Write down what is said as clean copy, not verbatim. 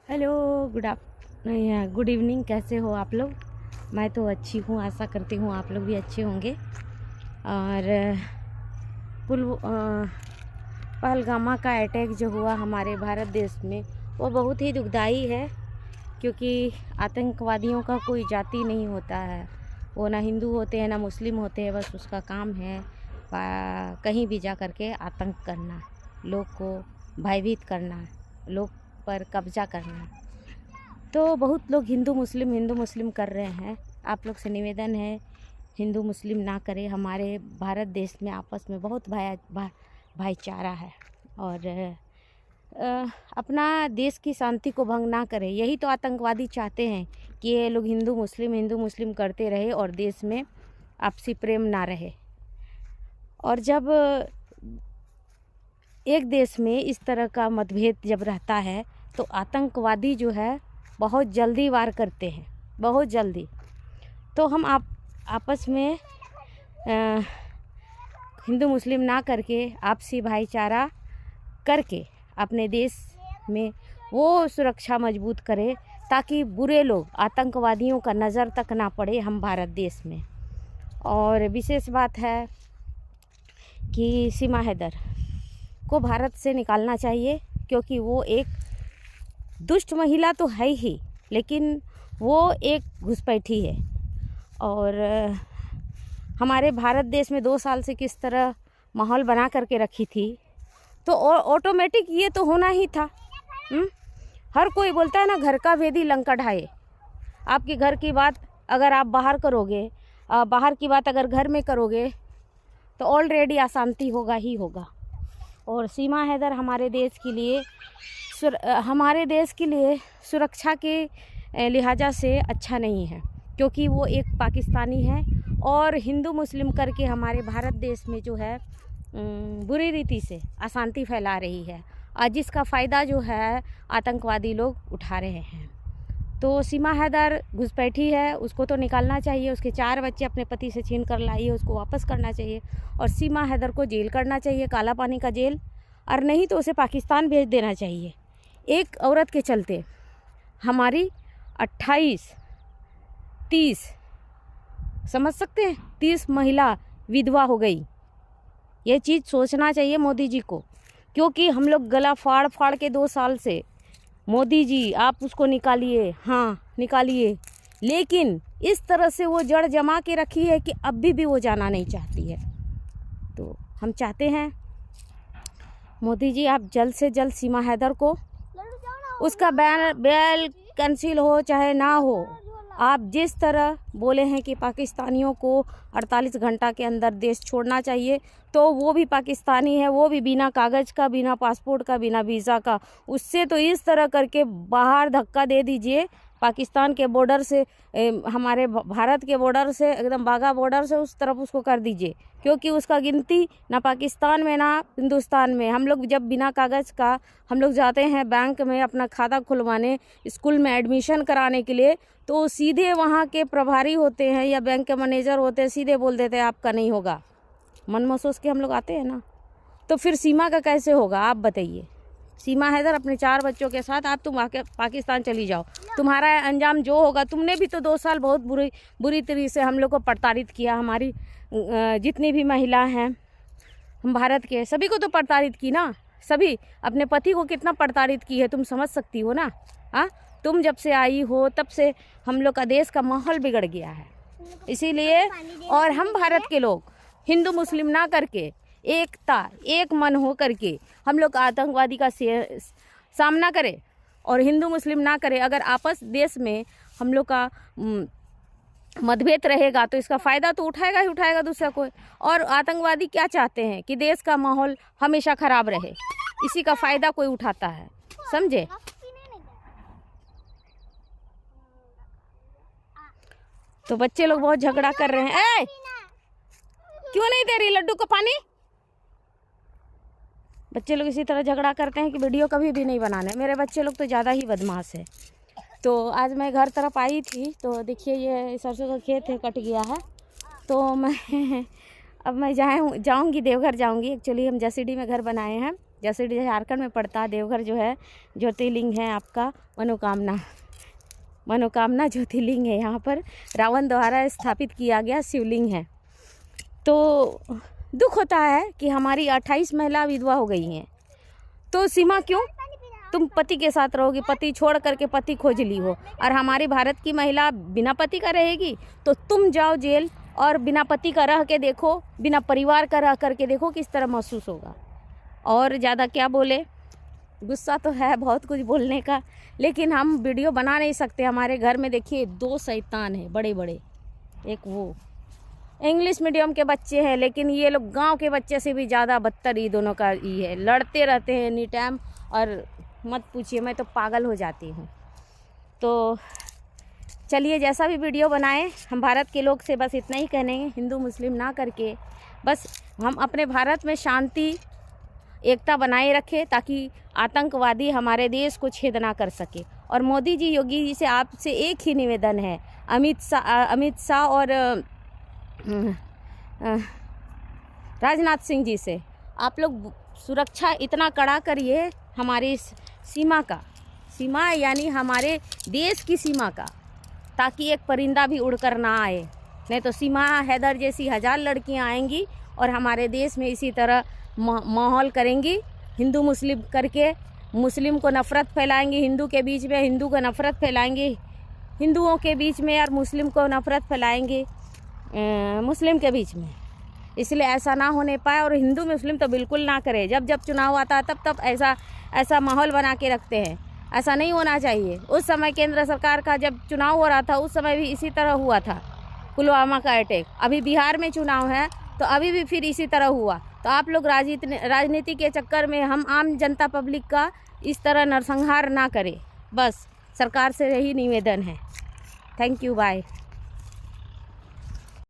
Hello, good evening. कैसे हो आप लोग? मैं तो अच्छी हूँ, आशा करती हूँ आप लोग भी अच्छे होंगे। और पहलगामा का अटैक जो हुआ हमारे भारत देश में, वो बहुत ही दुखदाई है, क्योंकि आतंकवादियों का कोई जाति नहीं होता है। वो ना हिंदू होते हैं ना मुस्लिम होते हैं, बस उसका काम है कहीं भी जा कर के आतंक करना, लोग को भयभीत करना, लोग पर कब्जा करना। तो बहुत लोग हिंदू मुस्लिम कर रहे हैं। आप लोग से निवेदन है, हिंदू मुस्लिम ना करें। हमारे भारत देश में आपस में बहुत भाईचारा है, और अपना देश की शांति को भंग ना करें। यही तो आतंकवादी चाहते हैं कि ये लोग हिंदू मुस्लिम करते रहे और देश में आपसी प्रेम ना रहे। और जब एक देश में इस तरह का मतभेद जब रहता है, तो आतंकवादी जो है बहुत जल्दी वार करते हैं, बहुत जल्दी। तो हम आपस में हिंदू मुस्लिम ना करके आपसी भाईचारा करके अपने देश में वो सुरक्षा मजबूत करें, ताकि बुरे लोग आतंकवादियों का नज़र तक ना पड़े हम भारत देश में। और विशेष बात है कि सीमा हैदर को भारत से निकालना चाहिए, क्योंकि वो एक दुष्ट महिला तो है ही, लेकिन वो एक घुसपैठी है। और हमारे भारत देश में 2 साल से किस तरह माहौल बना करके रखी थी, तो ऑटोमेटिक ये तो होना ही था। हर कोई बोलता है ना, घर का भेदी लंका ढाए। आपके घर की बात अगर आप बाहर करोगे, बाहर की बात अगर घर में करोगे, तो ऑलरेडी अशांति होगा ही होगा। और सीमा हैदर हमारे देश के लिए सुरक्षा के लिहाजा से अच्छा नहीं है, क्योंकि वो एक पाकिस्तानी है और हिंदू मुस्लिम करके हमारे भारत देश में जो है बुरी रीति से अशांति फैला रही है, और जिसका फ़ायदा जो है आतंकवादी लोग उठा रहे हैं। तो सीमा हैदर घुसपैठी है, उसको तो निकालना चाहिए। उसके 4 बच्चे अपने पति से छीन कर लाई है, उसको वापस करना चाहिए। और सीमा हैदर को जेल करना चाहिए, काला पानी का जेल, और नहीं तो उसे पाकिस्तान भेज देना चाहिए। एक औरत के चलते हमारी 28, 30, समझ सकते हैं, 30 महिला विधवा हो गई। ये चीज़ सोचना चाहिए मोदी जी को, क्योंकि हम लोग गला फाड़ फाड़ के 2 साल से, मोदी जी आप उसको निकालिए, हाँ निकालिए, लेकिन इस तरह से वो जड़ जमा के रखी है कि अभी भी वो जाना नहीं चाहती है। तो हम चाहते हैं मोदी जी, आप जल्द से जल्द सीमा हैदर को, उसका बेल कैंसिल हो चाहे ना हो, आप जिस तरह बोले हैं कि पाकिस्तानियों को 48 घंटा के अंदर देश छोड़ना चाहिए, तो वो भी पाकिस्तानी है, वो भी बिना कागज़ का, बिना पासपोर्ट का, बिना वीज़ा का। उससे तो इस तरह करके बाहर धक्का दे दीजिए, पाकिस्तान के बॉर्डर से, हमारे भारत के बॉर्डर से, एकदम बाघा बॉर्डर से उस तरफ उसको कर दीजिए, क्योंकि उसका गिनती ना पाकिस्तान में ना हिंदुस्तान में। हम लोग जब बिना कागज़ का हम लोग जाते हैं बैंक में अपना खाता खुलवाने, स्कूल में एडमिशन कराने के लिए, तो सीधे वहाँ के प्रभारी होते हैं या बैंक के मैनेजर होते हैं, सीधे बोल देते हैं आपका नहीं होगा। मन महसूस के हम लोग आते हैं ना, तो फिर सीमा का कैसे होगा आप बताइए। सीमा हैदर अपने 4 बच्चों के साथ आप तुम आके पाकिस्तान चली जाओ, तुम्हारा अंजाम जो होगा। तुमने भी तो 2 साल बहुत बुरी तरीके से हम लोग को प्रताड़ित किया। हमारी जितनी भी महिला हैं हम भारत के, सभी को तो प्रताड़ित की ना, सभी अपने पति को कितना प्रताड़ित की है, तुम समझ सकती हो ना। हाँ, तुम जब से आई हो तब से हम लोग का देश का माहौल बिगड़ गया है। इसीलिए और हम भारत के लोग हिंदू मुस्लिम ना करके एकता, एक मन हो करके हम लोग आतंकवादी का सामना करें, और हिंदू मुस्लिम ना करें। अगर आपस देश में हम लोग का मतभेद रहेगा, तो इसका फ़ायदा तो उठाएगा ही उठाएगा दूसरा कोई। और आतंकवादी क्या चाहते हैं कि देश का माहौल हमेशा ख़राब रहे, इसी का फ़ायदा कोई उठाता है, समझे। तो बच्चे लोग बहुत झगड़ा कर रहे हैं। क्यों नहीं दे रही लड्डू को पानी? बच्चे लोग इसी तरह झगड़ा करते हैं कि वीडियो कभी भी नहीं बनाना है। मेरे बच्चे लोग तो ज़्यादा ही बदमाश है। तो आज मैं घर तरफ आई थी, तो देखिए ये सरसों का खेत है, कट गया है। तो मैं अब मैं जाऊंगी देवघर जाऊंगी। एक्चुअली हम जसीडी में घर बनाए हैं, जैसे झारखंड में पड़ता है देवघर जो है ज्योतिर्लिंग है आपका मनोकामना ज्योतिर्लिंग है। यहाँ पर रावण द्वारा स्थापित किया गया शिवलिंग है। तो दुख होता है कि हमारी 28 महिला विधवा हो गई हैं। तो सीमा क्यों? तुम पति के साथ रहोगी, पति छोड़ करके पति खोज ली हो, और हमारी भारत की महिला बिना पति का रहेगी। तो तुम जाओ जेल और बिना पति का रह के देखो, बिना परिवार का रह करके देखो किस तरह महसूस होगा। और ज़्यादा क्या बोले, गुस्सा तो है बहुत कुछ बोलने का, लेकिन हम वीडियो बना नहीं सकते। हमारे घर में देखिए 2 शैतान हैं बड़े बड़े, एक वो इंग्लिश मीडियम के बच्चे हैं, लेकिन ये लोग गांव के बच्चे से भी ज़्यादा बदतर ये दोनों का ये है, लड़ते रहते हैं एनी टाइम। और मत पूछिए, मैं तो पागल हो जाती हूँ। तो चलिए, जैसा भी वीडियो बनाएं, हम भारत के लोग से बस इतना ही कहेंगे, हिंदू मुस्लिम ना करके बस हम अपने भारत में शांति एकता बनाए रखें, ताकि आतंकवादी हमारे देश को छेद ना कर सके। और मोदी जी, योगी जी से आपसे एक ही निवेदन है, अमित शाह और राजनाथ सिंह जी से, आप लोग सुरक्षा इतना कड़ा करिए हमारी सीमा यानी हमारे देश की सीमा का, ताकि एक परिंदा भी उड़कर ना आए। नहीं तो सीमा हैदर जैसी 1000 लड़कियां आएंगी और हमारे देश में इसी तरह माहौल करेंगी, हिंदू मुस्लिम करके मुस्लिम को नफ़रत फैलाएंगे, हिंदू के बीच में हिंदू को नफ़रत फैलाएंगे, हिंदुओं के बीच में और मुस्लिम को नफ़रत फैलाएंगे मुस्लिम के बीच में। इसलिए ऐसा ना होने पाए, और हिंदू मुस्लिम तो बिल्कुल ना करे। जब जब चुनाव आता है तब ऐसा माहौल बना के रखते हैं, ऐसा नहीं होना चाहिए। उस समय केंद्र सरकार का जब चुनाव हो रहा था, उस समय भी इसी तरह हुआ था, पुलवामा का अटैक। अभी बिहार में चुनाव है तो अभी भी फिर इसी तरह हुआ। तो आप लोग राजनीति के चक्कर में हम आम जनता पब्लिक का इस तरह नरसंहार ना करें, बस सरकार से यही निवेदन है। Thank you, bye.